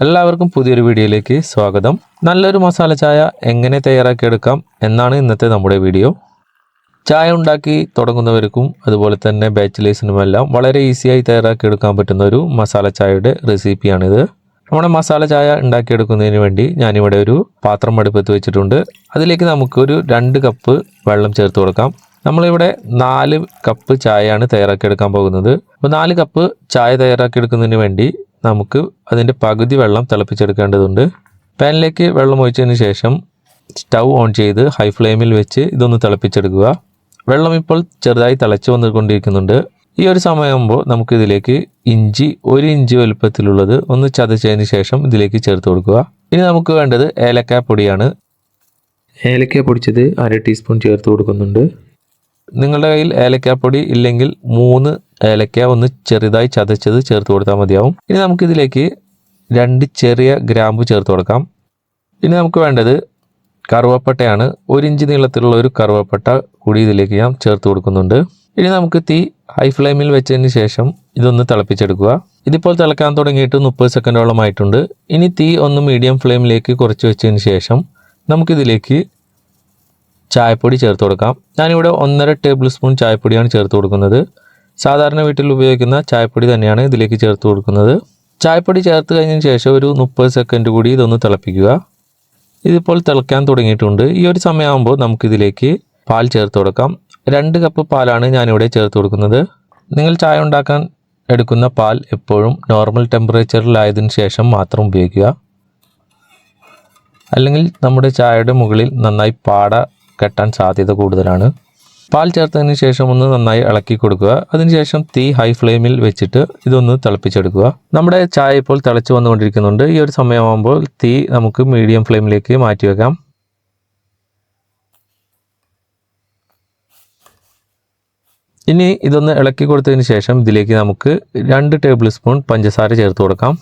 എല്ലാവർക്കും പുതിയൊരു വീഡിയോയിലേക്ക് സ്വാഗതം. നല്ലൊരു മസാല ചായ എങ്ങനെ തയ്യാറാക്കിയെടുക്കാം എന്നാണ് ഇന്നത്തെ നമ്മുടെ വീഡിയോ. ചായ ഉണ്ടാക്കി തുടങ്ങുന്നവർക്കും അതുപോലെ തന്നെ ബാച്ചിലേഴ്സിനുമെല്ലാം വളരെ ഈസിയായി തയ്യാറാക്കിയെടുക്കാൻ പറ്റുന്ന ഒരു മസാല ചായയുടെ റെസിപ്പിയാണിത്. നമ്മുടെ മസാല ചായ ഉണ്ടാക്കിയെടുക്കുന്നതിന് വേണ്ടി ഞാനിവിടെ ഒരു പാത്രം അടുപ്പത്ത് വെച്ചിട്ടുണ്ട്. അതിലേക്ക് നമുക്കൊരു 2 കപ്പ് വെള്ളം ചേർത്ത് കൊടുക്കാം. നമ്മളിവിടെ 4 കപ്പ് ചായയാണ് തയ്യാറാക്കിയെടുക്കാൻ പോകുന്നത്. അപ്പോൾ 4 കപ്പ് ചായ തയ്യാറാക്കിയെടുക്കുന്നതിന് വേണ്ടി നമുക്ക് അതിൻ്റെ പകുതി വെള്ളം തിളപ്പിച്ചെടുക്കേണ്ടതുണ്ട്. പാനിലേക്ക് വെള്ളം ഒഴിച്ചതിന് ശേഷം സ്റ്റൗ ഓൺ ചെയ്ത് ഹൈ ഫ്ലെയിമിൽ വെച്ച് ഇതൊന്ന് തിളപ്പിച്ചെടുക്കുക. വെള്ളം ഇപ്പോൾ ചെറുതായി തിളച്ച് വന്നുകൊണ്ടിരിക്കുന്നുണ്ട്. ഈ ഒരു സമയമാകുമ്പോൾ നമുക്കിതിലേക്ക് ഇഞ്ചി 1 ഇഞ്ച് വലുപ്പത്തിലുള്ളത് ഒന്ന് ചതച്ചതിന് ശേഷം ഇതിലേക്ക് ചേർത്ത് കൊടുക്കുക. ഇനി നമുക്ക് വേണ്ടത് ഏലക്കാപ്പൊടിയാണ്. ഏലക്ക പൊടിച്ചത് 1/2 ടീസ്പൂൺ ചേർത്ത് കൊടുക്കുന്നുണ്ട്. നിങ്ങളുടെ കയ്യിൽ ഏലക്കാപ്പൊടി ഇല്ലെങ്കിൽ 3 ഏലക്ക ഒന്ന് ചെറുതായി ചതച്ചത് ചേർത്ത് കൊടുത്താൽ മതിയാവും. ഇനി നമുക്കിതിലേക്ക് 2 ചെറിയ ഗ്രാമ്പു ചേർത്ത് കൊടുക്കാം. ഇനി നമുക്ക് വേണ്ടത് കറുവപ്പട്ടയാണ്. 1 ഇഞ്ച് നീളത്തിലുള്ള ഒരു കറുവപ്പട്ട കൂടി ഇതിലേക്ക് ഞാൻ ചേർത്ത് കൊടുക്കുന്നുണ്ട്. ഇനി നമുക്ക് തീ ഹൈ ഫ്ലെയിമിൽ വെച്ചതിന് ശേഷം ഇതൊന്ന് തിളപ്പിച്ചെടുക്കുക. ഇതിപ്പോൾ തിളക്കാൻ തുടങ്ങിയിട്ട് 30 സെക്കൻഡോളം ആയിട്ടുണ്ട്. ഇനി തീ ഒന്ന് മീഡിയം ഫ്ലെയിമിലേക്ക് കുറച്ച് വെച്ചതിന് ശേഷം നമുക്കിതിലേക്ക് ചായപ്പൊടി ചേർത്ത് കൊടുക്കാം. ഞാനിവിടെ 1.5 ടേബിൾ സ്പൂൺ ചായപ്പൊടിയാണ് ചേർത്ത് കൊടുക്കുന്നത്. സാധാരണ വീട്ടിൽ ഉപയോഗിക്കുന്ന ചായപ്പൊടി തന്നെയാണ് ഇതിലേക്ക് ചേർത്ത് കൊടുക്കുന്നത്. ചായപ്പൊടി ചേർത്ത് കഴിഞ്ഞതിന് ശേഷം ഒരു 30 സെക്കൻഡ് കൂടി ഇതൊന്ന് തിളപ്പിക്കുക. ഇതിപ്പോൾ തിളക്കാൻ തുടങ്ങിയിട്ടുണ്ട്. ഈ ഒരു സമയമാകുമ്പോൾ നമുക്കിതിലേക്ക് പാൽ ചേർത്ത് കൊടുക്കാം. 2 കപ്പ് പാലാണ് ഞാനിവിടെ ചേർത്ത് കൊടുക്കുന്നത്. നിങ്ങൾ ചായ ഉണ്ടാക്കാൻ എടുക്കുന്ന പാൽ എപ്പോഴും നോർമൽ ടെമ്പറേച്ചറിലായതിനു ശേഷം മാത്രം ഉപയോഗിക്കുക. അല്ലെങ്കിൽ നമ്മുടെ ചായയുടെ മുകളിൽ നന്നായി പാട കെട്ടാൻ സാധ്യത കൂടുതലാണ്. പാൽ ചേർത്തതിന് ശേഷം ഒന്ന് നന്നായി ഇളക്കി കൊടുക്കുക. അതിനുശേഷം തീ ഹൈ ഫ്ലെയിമിൽ വെച്ചിട്ട് ഇതൊന്ന് തിളപ്പിച്ചെടുക്കുക. നമ്മുടെ ചായ ഇപ്പോൾ തിളച്ച് വന്നുകൊണ്ടിരിക്കുന്നുണ്ട്. ഈ ഒരു സമയമാകുമ്പോൾ തീ നമുക്ക് മീഡിയം ഫ്ലെയിമിലേക്ക് മാറ്റി വെക്കാം. ഇനി ഇതൊന്ന് ഇളക്കി കൊടുത്തതിന് ശേഷം ഇതിലേക്ക് നമുക്ക് 2 ടേബിൾ സ്പൂൺ പഞ്ചസാര ചേർത്ത് കൊടുക്കാം.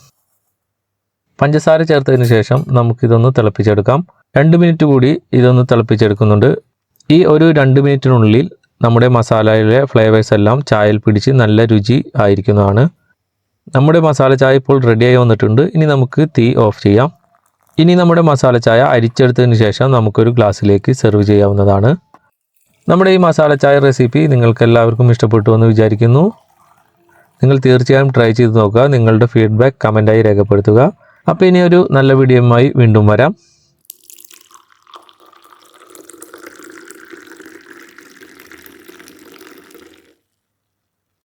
പഞ്ചസാര ചേർത്തതിന് ശേഷം നമുക്കിതൊന്ന് തിളപ്പിച്ചെടുക്കാം. 2 മിനിറ്റ് കൂടി ഇതൊന്ന് തിളപ്പിച്ചെടുക്കുന്നുണ്ട്. ഈ ഒരു 2 മിനിറ്റിനുള്ളിൽ നമ്മുടെ മസാലയിലെ ഫ്ലേവേഴ്സ് എല്ലാം ചായയിൽ പിടിച്ച് നല്ല രുചി ആയിരിക്കുന്നതാണ്. നമ്മുടെ മസാല ചായ ഇപ്പോൾ റെഡിയായി വന്നിട്ടുണ്ട്. ഇനി നമുക്ക് തീ ഓഫ് ചെയ്യാം. ഇനി നമ്മുടെ മസാല ചായ അരിച്ചെടുത്തതിന് ശേഷം നമുക്കൊരു ഗ്ലാസ്സിലേക്ക് സെർവ് ചെയ്യാവുന്നതാണ്. നമ്മുടെ ഈ മസാല ചായ റെസിപ്പി നിങ്ങൾക്ക് എല്ലാവർക്കും ഇഷ്ടപ്പെട്ടു എന്ന് വിചാരിക്കുന്നു. നിങ്ങൾ തീർച്ചയായും ട്രൈ ചെയ്ത് നോക്കുക. നിങ്ങളുടെ ഫീഡ്ബാക്ക് കമൻറ്റായി രേഖപ്പെടുത്തുക. അപ്പോൾ ഇനി ഒരു നല്ല വീഡിയോയുമായി വീണ്ടും വരാം.